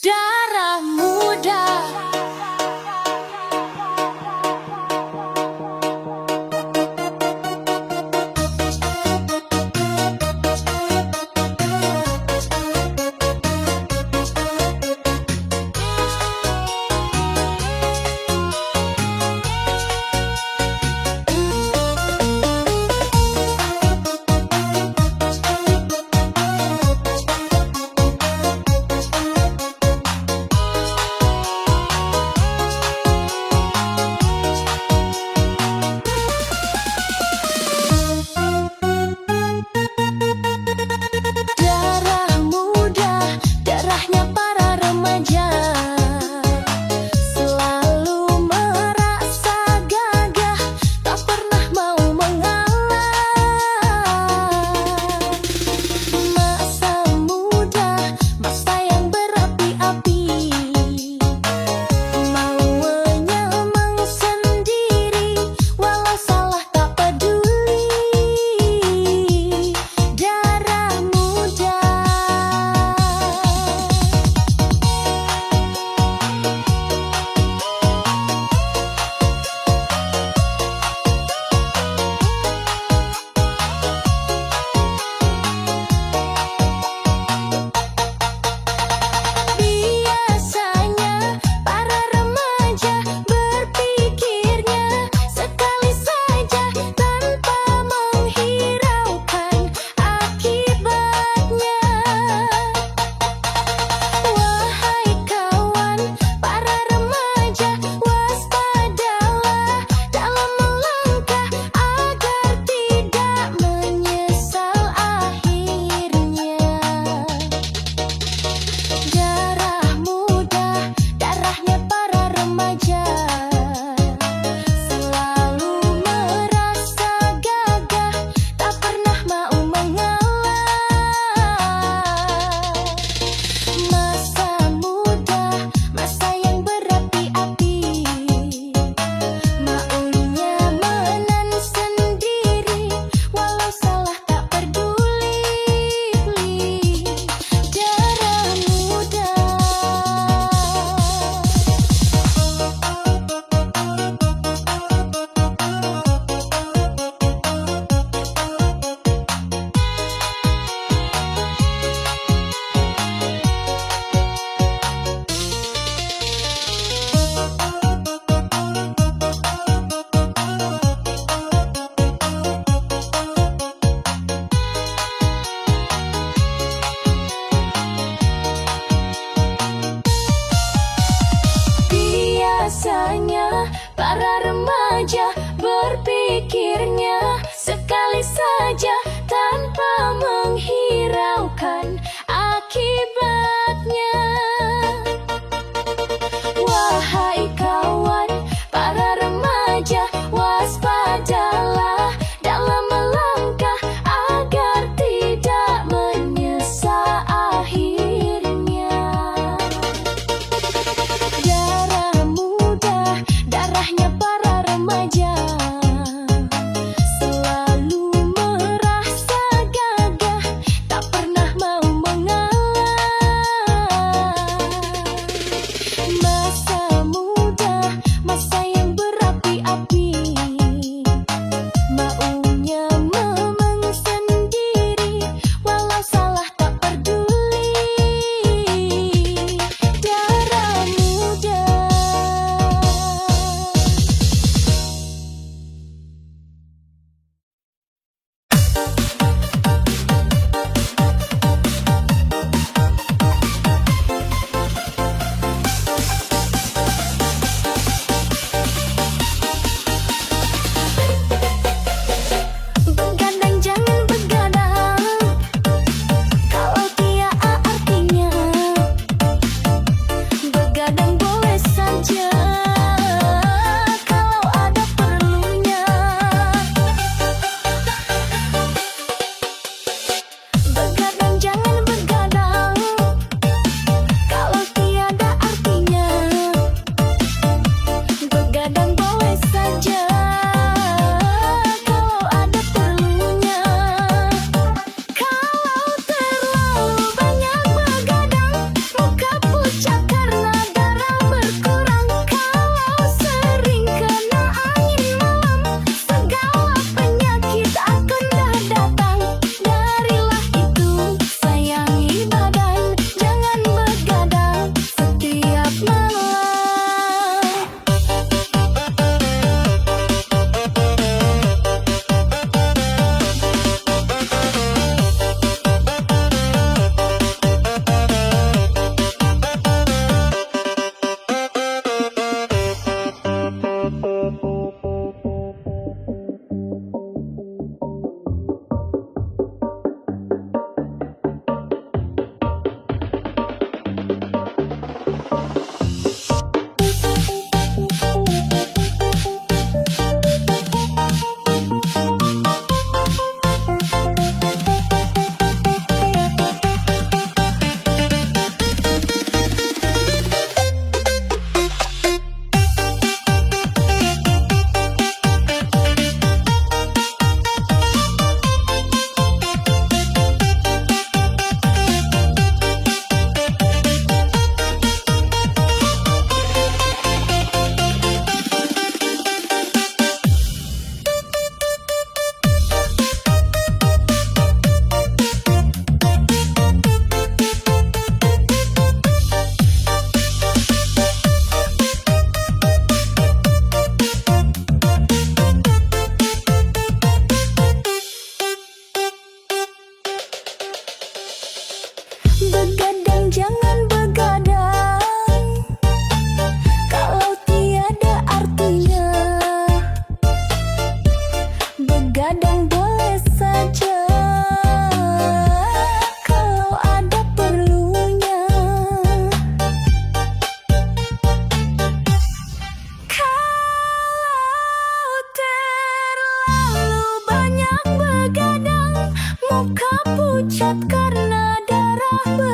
Darah muda.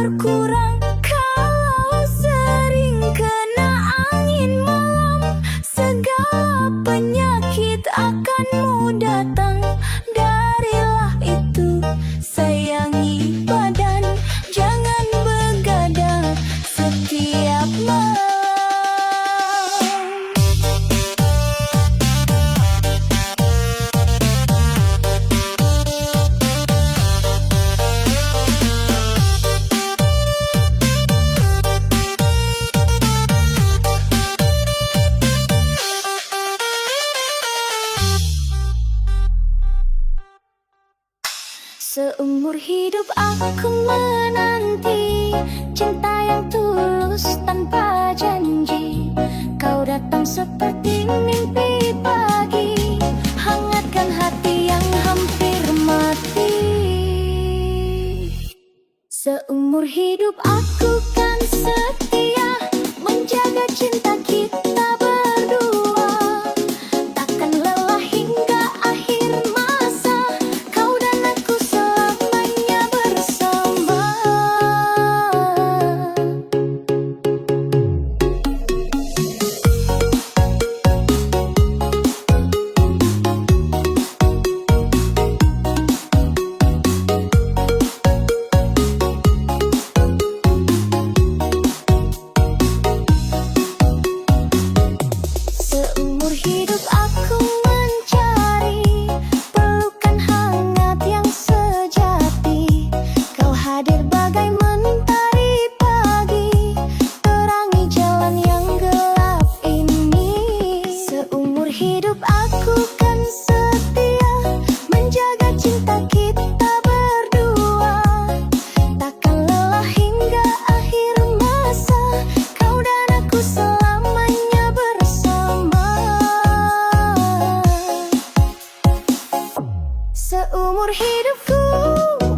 berkurang kalau sering kena angin malam. Segala penyakit akanmu datang. Darilah itu, sayangi badan, jangan begadang setiap malam. Seumur hidup aku menanti cinta yang tulus tanpa janji. Kau datang seperti mimpi pagi, hangatkan hati yang hampir mati. Seumur hidup aku kan setia menjaga cinta kita berdua. Takkan lelah hingga akhir masa, kau dan aku selamanya bersama. Seumur hidup aku mencari pelukan hangat yang sejati. Kau hadir bagai mentari pagi, terangi jalan yang gelap ini. Seumur hidup aku kan setia menjaga cinta kita berdua. Takkan lelah hingga akhir masa, kau dan aku selamanya bersama. Seumur hidupku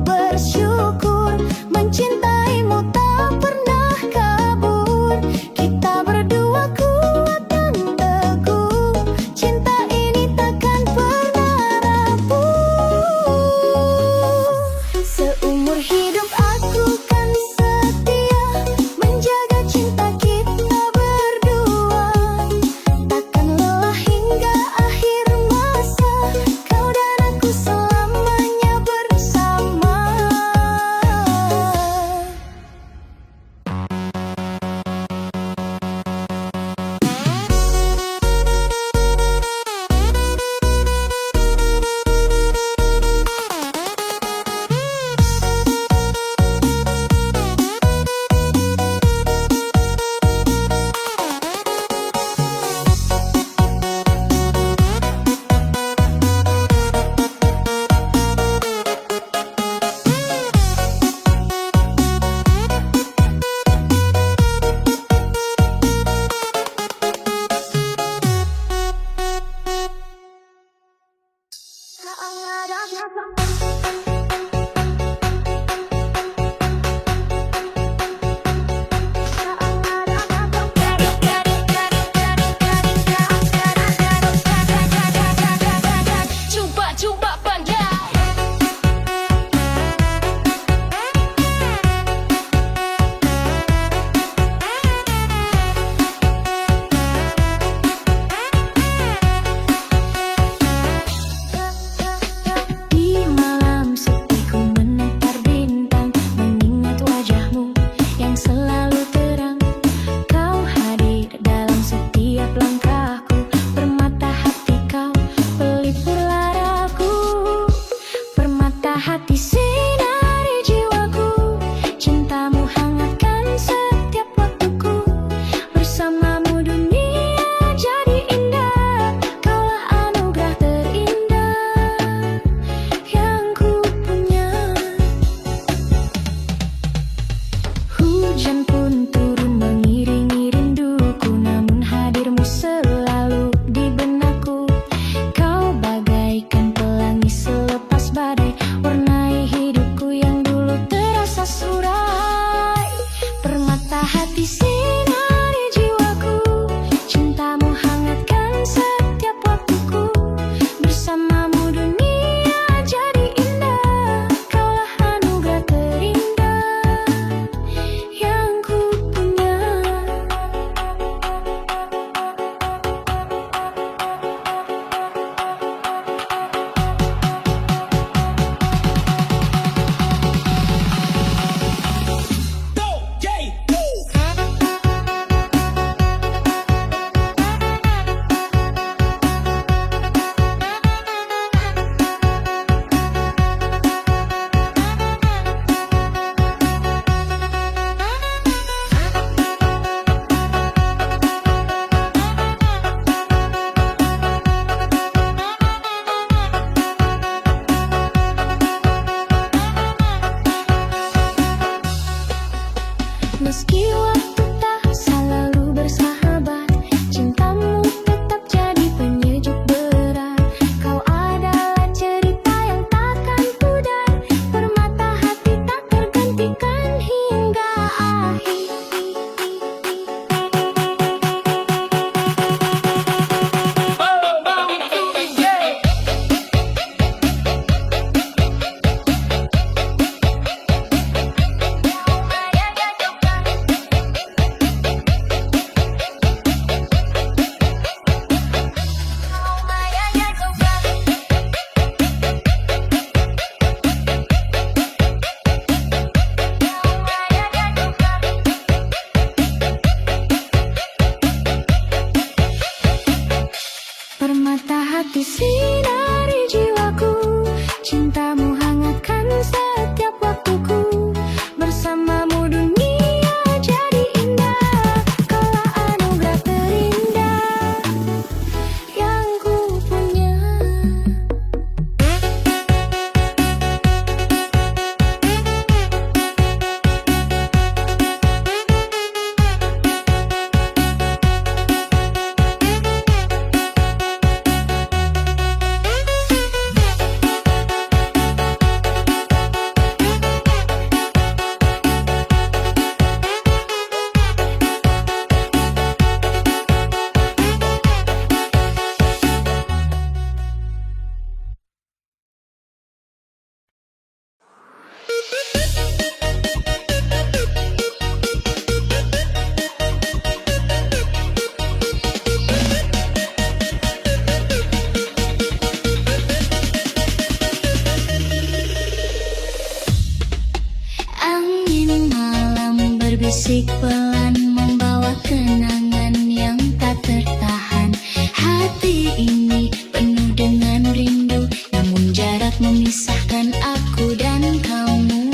bersyukur mencintaimu tak pernah kabur. Kita berdua kuat dan teguh, cinta ini takkan pernah rapuh. Seumur hidup aku kan setia menjaga cinta kita berdua. Takkan lelah hingga akhir masa, kau dan aku selamanya bersama. Coba pandai. Di malam sepi ku menatap bintang, mengingat wajahmu yang selalu terang. Kau hadir dalam setiap langkahku, permata hati kau pelipur laraku. Permata hati sinari jiwaku, cintamu hangatkan setiap waktuku. Bersamamu dunia jadi indah, kaulah anugerah terindah yang ku punya. Hujan pun turun mengiringi rinduku, namun hadirmu selalu di benakku. Kau bagaikan pelangi selepas badai, warnai hidupku yang dulu terasa surai. Permata hati sinari jiwaku, cintamu hangatkan setiap waktuku. Bersamamu dunia jadi indah, kaulah anugerah terindah Meski waktu tak selalu bersahabat, cintamu tetap jadi penyejuk berat. Kau adalah cerita yang takkan pudar, permata hati tak tergantikan hingga akhir. Permata hati sinari jiwaku, cintamu hangatkan setiap waktuku. Bersamamu dunia jadi indah, kaulah anugerah terindah yang ku punya. Angin malam berbisik pelan, membawa kenangan yang tak tertahan. Hati ini penuh dengan rindu, namun jarak memisahkan aku dan kamu.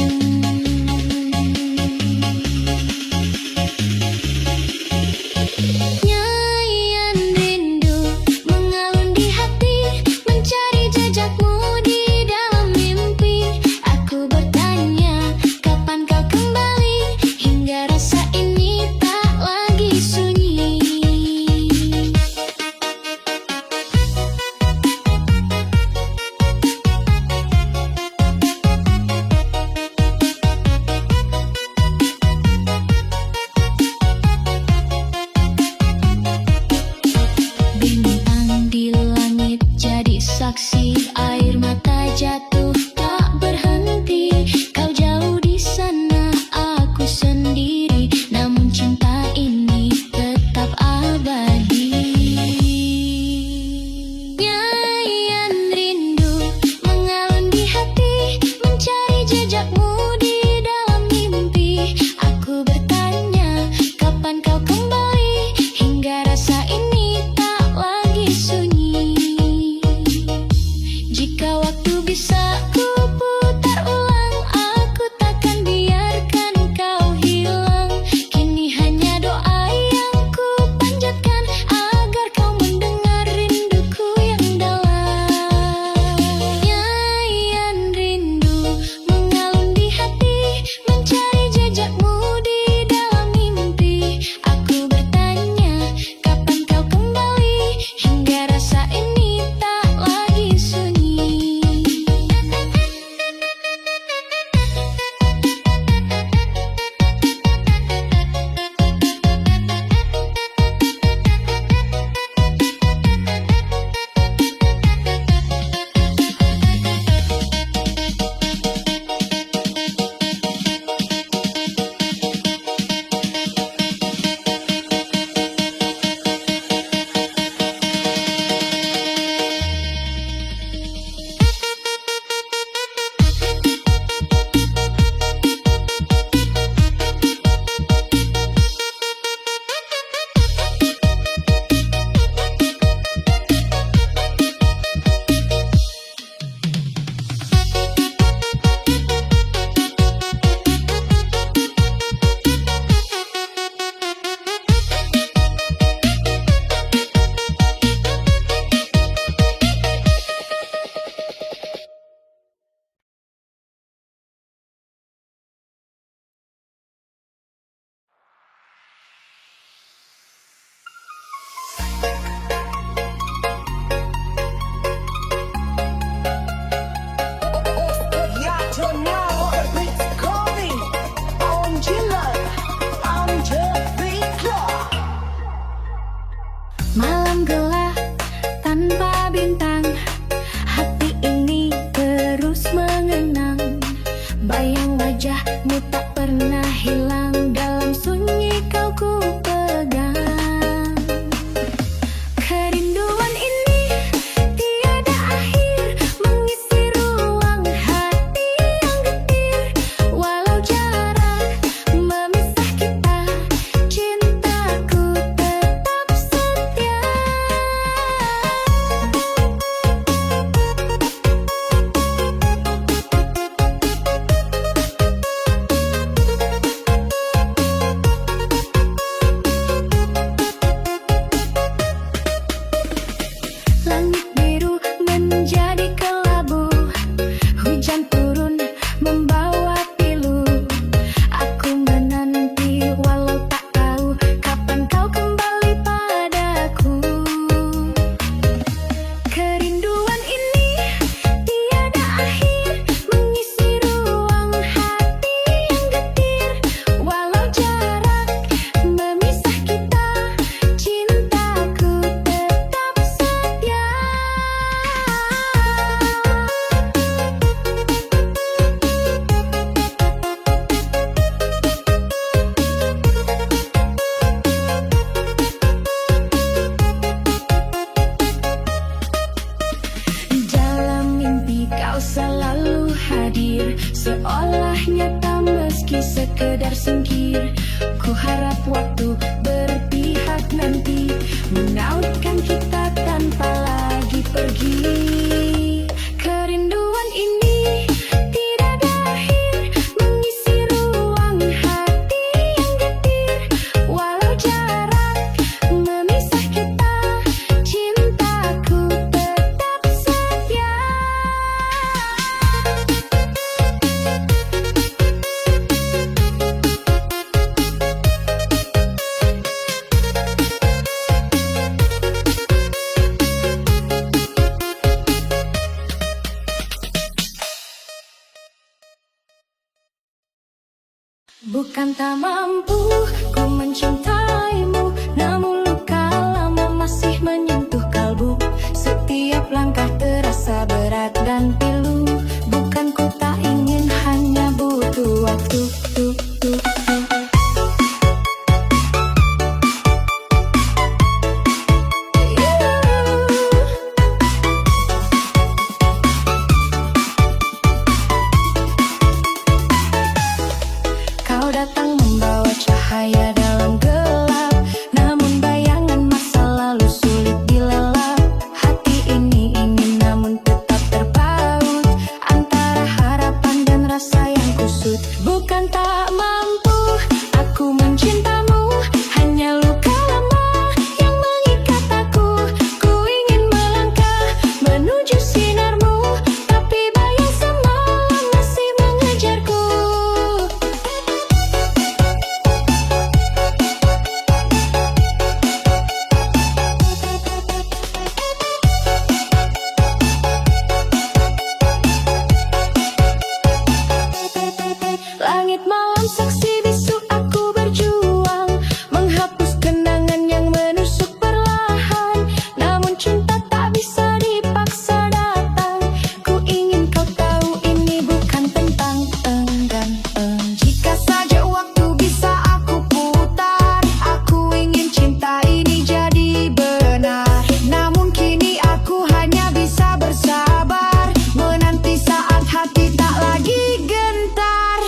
Nyanyian rindu mengalun di hati, mencari jejakmu di dalam mimpi. Aku bertanya, kapan kau kembali, hingga rasa ini tak lagi sunyi. Bintang di langit jadi saksi, air mata jatuh tak berhenti. Kau jauh di sana, aku sendiri, namun cinta ini tetap abadi. Nyanyian rindu mengalun di hati, mencari jejakmu di dalam mimpi. Aku bertanya, kapan kau kembali, hingga rasa ini tak lagi sunyi. Jika waktu bisa ku putar ulang, aku takkan biarkan kau hilang. Kini hanya Bukan tak mampu ku mencintaimu, namun luka lama masih menyentuh kalbu. Setiap langkah terasa berat dan pilu. Bukan ku tak ingin, hanya butuh waktu. Kau datang membawa cahaya dalam gelap, namun bayangan masa lalu sulit dilelap. Hati ini ingin namun tetap terpaut antara harapan dan rasa yang kusut. Bukan tak mampu aku mencintamu, hanya luka lama yang mengikat aku. Ku ingin melangkah menuju sinarmu, tapi bayang semalam masih mengejarku. Langit malam saksi bisu aku berjuang, menghapus kenangan yang menusuk perlahan. Namun cinta tak bisa dipaksa datang. Ku ingin kau tahu ini bukan tentang enggan. Jika saja waktu bisa aku putar, aku ingin cinta ini jadi benar. Namun kini aku hanya bisa bersabar, menanti saat hati tak lagi gentar.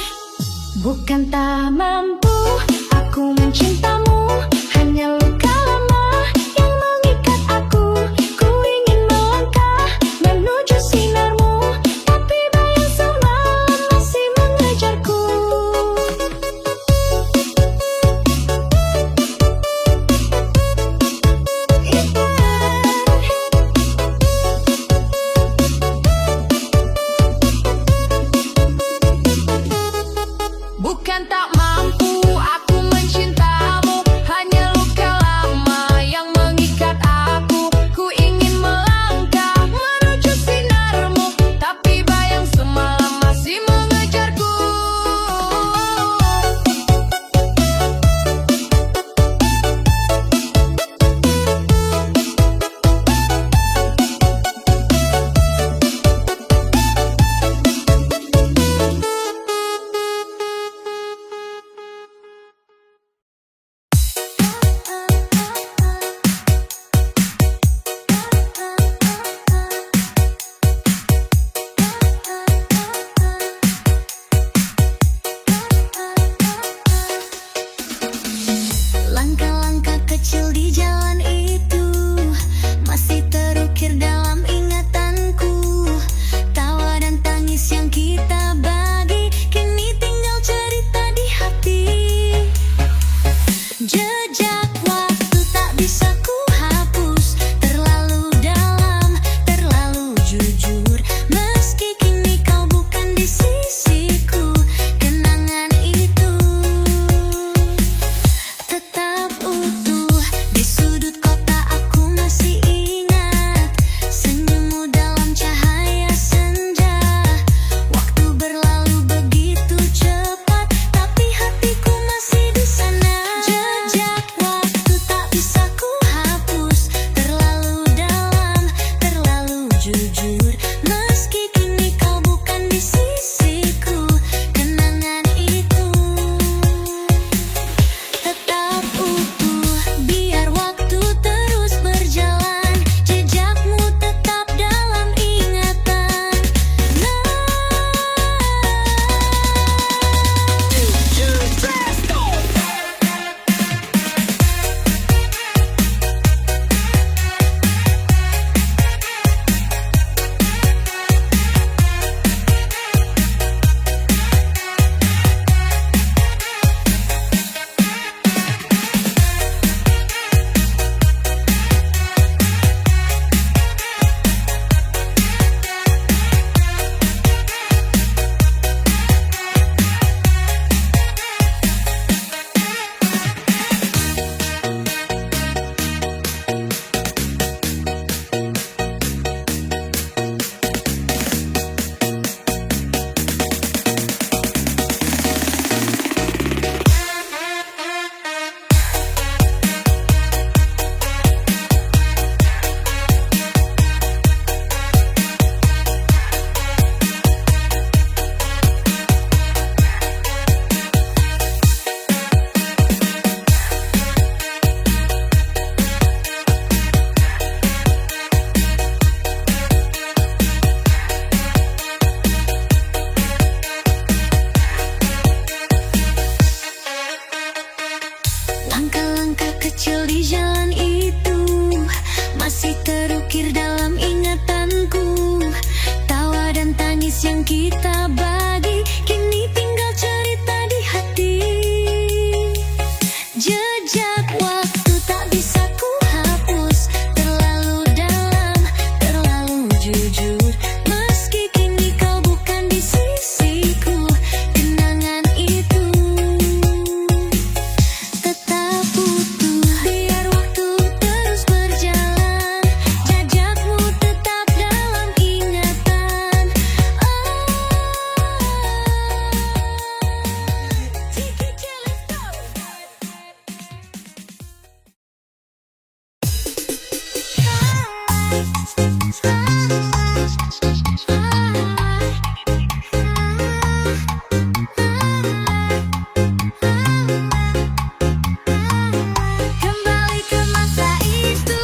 Bukan tak mampu aku mencintamu, hanya luka lama yang mengikat aku. Ku ingin melangkah menuju sinarmu, tapi bayang semalam masih mengejarku. Bukan tak mampu aku mencintamu, hanya luka lama yang mengikat aku. Ku ingin melangkah menuju sinarmu, tapi bayang semalam masih mengejarku. Langkah-langkah kecil di jalan itu masih terukir dalam ingatanku. Tawa dan tangis yang kita bagi kini tinggal cerita di hati. Jejak waktu tak bisa ku hapus, terlalu dalam, terlalu jujur. Meski kini kau bukan di sisiku, kenangan itu tetap utuh. Di sudut kota aku masih ingat senyummu dalam cahaya senja. Waktu berlalu begitu cepat, tapi hatiku masih di sana. Jejak Langkah-langkah kecil di jalan itu masih terukir dalam ingatanku. Tawa dan tangis yang kita bagi kini tinggal cerita di hati. Jejak waktu tak bisa ku hapus, terlalu dalam, terlalu jujur. Meski kini kau bukan di sisiku, kenangan itu tetap utuh. Biar waktu terus berjalan, jejakmu tetap dalam ingatan. Kembali ke masa itu.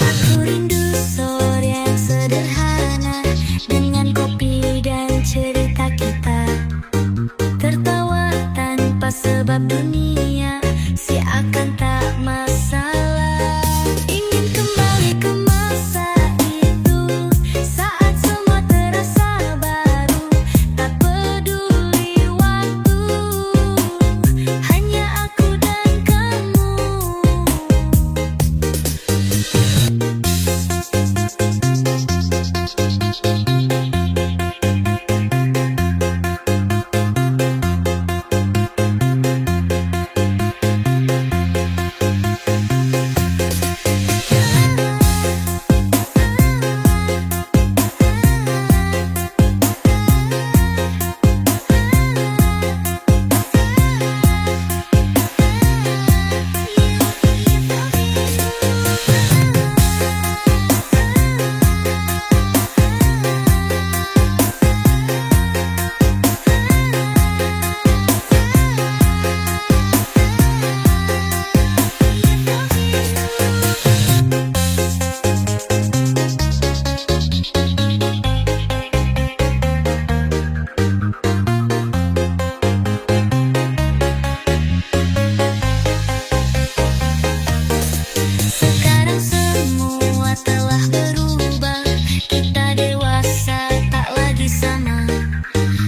Aku rindu sore yang sederhana dengan kopi dan cerita kita. Tertawa tanpa sebab dunia seakan tak masalah. Ingin kembali ke masa itu, saat semua terasa baru. Tak peduli waktu, hanya aku dan kamu. Sekarang semua telah berubah, kita dewasa tak lagi sama.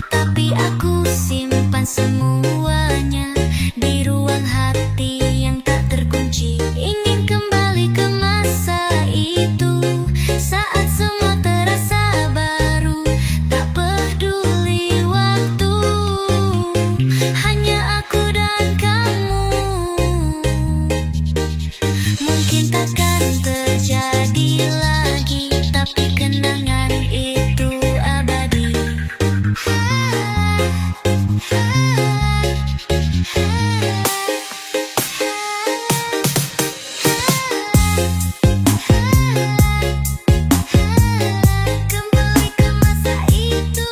Tapi aku simpan semuanya di ruang hati yang tak terkunci. Ingin kembali ke masa itu, saat semua terasa baru. Tak peduli waktu, hanya aku dan kamu. Mungkin takkan terjadi lagi, tapi kenangan itu abadi. Kembali ke masa itu.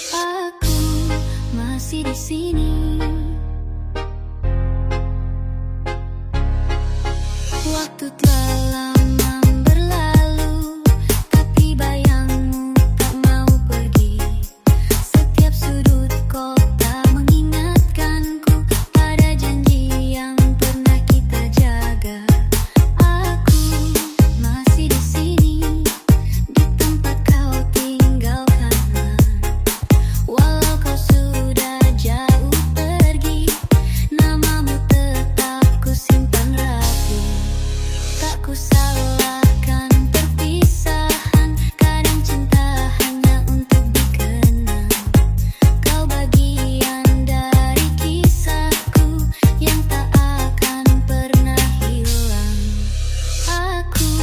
Aku masih di sini. Waktu telah lama berlalu, tapi bayangmu tak mau pergi. Setiap sudut kota mengingatkanku pada janji yang pernah kita jaga. Aku masih di sini, di tempat kau tinggalkanlah. Walau kau sudah jauh pergi, namamu tetap ku simpan rapi. Tak ku salahkan perpisahan, kadang cinta hanya untuk dikenang. Kau bagian dari kisahku yang tak akan pernah hilang. Aku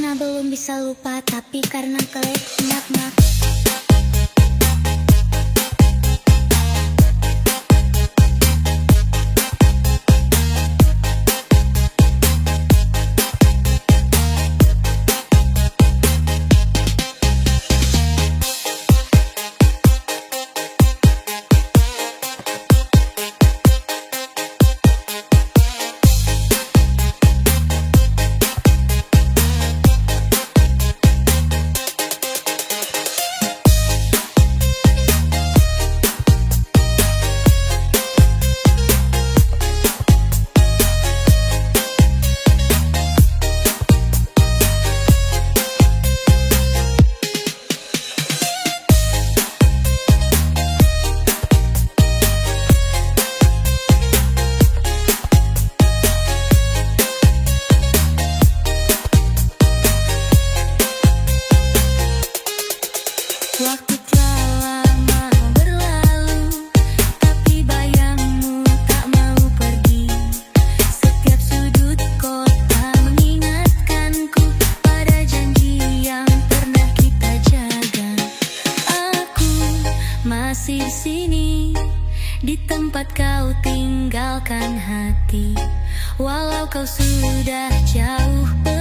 karena belum bisa lupa, tapi karena kelewat mak. Waktu telah lama berlalu, tapi bayangmu tak mau pergi. Setiap sudut kota mengingatkanku pada janji yang pernah kita jaga. Aku masih di sini, di tempat kau tinggalkan hati. Walau kau sudah jauh pergi.